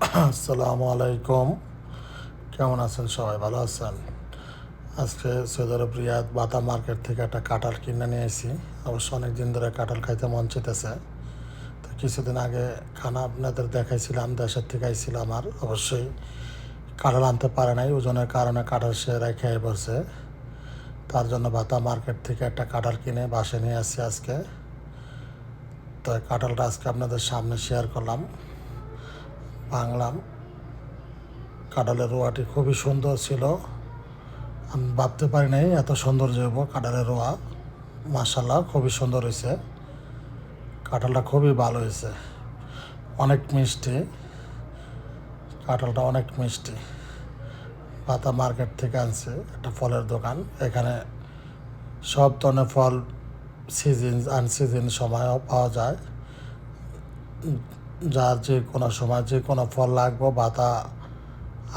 আসসালামু আলাইকুম। কেমন আছেন সবাই? ভালো আছেন? আজকে সৌদি আরব রিয়াদ বাটা মার্কেট থেকে একটা কাঁঠাল কিনে নিয়ে এসেছি। অবশ্য অনেক দিন ধরে কাঁঠাল খাইতে মন চেতেছে। তো কিছুদিন আগে খানা আপনাদের দেখাইছিলাম, দেশের থেকে আইছিলাম। আর অবশ্যই কাঁঠাল আনতে পারে নাই, ওজনের কারণে কাঁঠাল সে রেখে বসে। তার জন্য বাটা মার্কেট থেকে একটা কাঁঠাল কিনে বাসায় নিয়ে আসছি আজকে। তো কাঁঠালটা আজকে আপনাদের সামনে শেয়ার করলাম, ভাঙলাম। কাঁঠালের রোয়াটি খুবই সুন্দর ছিল। আমি ভাবতে পারি নাই এত সুন্দর হইব কাঁঠালের রোয়া। মাশাল্লাহ, খুবই সুন্দর হয়েছে। কাঁঠালটা খুবই ভালো হয়েছে, অনেক মিষ্টি। কাঁঠালটা অনেক মিষ্টি। পাতা মার্কেট থেকে আনছে, একটা ফলের দোকান। এখানে সব ধরনের ফল সিজন আনসিজন সময়ও পাওয়া যায়। যার যে কোনো সময় যে কোনো ফল লাগবে বাতা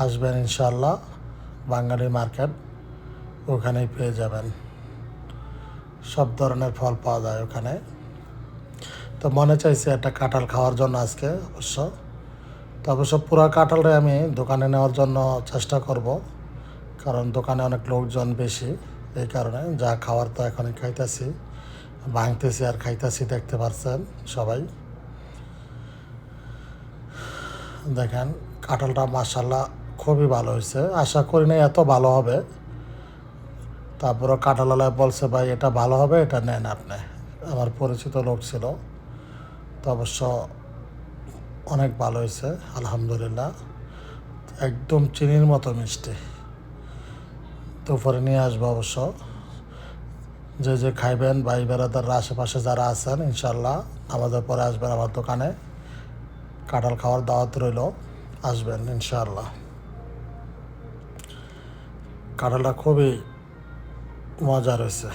আসবেন ইনশাল্লাহ। বাঙালি মার্কেট, ওখানেই পেয়ে যাবেন। সব ধরনের ফল পাওয়া যায় ওখানে। তো মনে চাইছে একটা কাঁঠাল খাওয়ার জন্য আজকে। অবশ্য পুরো কাঁঠালটাই আমি দোকানে নেওয়ার জন্য চেষ্টা করব, কারণ দোকানে অনেক লোকজন বেশি। এই কারণে যা খাওয়ার তো এখনই খাইতেছি, ভাঙতেছি আর খাইতেছি, দেখতে পাচ্ছেন সবাই। দেখেন কাঁঠালটা মাশাল্লাহ খুবই ভালো হয়েছে, আশা করি না এত ভালো হবে। তারপরে কাঁঠালওয়ালায় বলছে ভাই এটা ভালো হবে, এটা নেন আপনি। আমার পরিচিত লোক ছিল। তো অবশ্য অনেক ভালো হয়েছে আলহামদুলিল্লাহ, একদম চিনির মতো মিষ্টি। দুপুরে নিয়ে আসবো অবশ্য। যে যে খাইবেন ভাই বেড়াদাররা আশেপাশে যারা আছেন ইনশাল্লাহ আমাদের পরে আসবেন আমার দোকানে। কাঁঠাল খাওয়ার দাওয়াত রইল, আসবেন ইনশাল্লাহ। কাঁঠালটা খুবই মজা রয়েছে।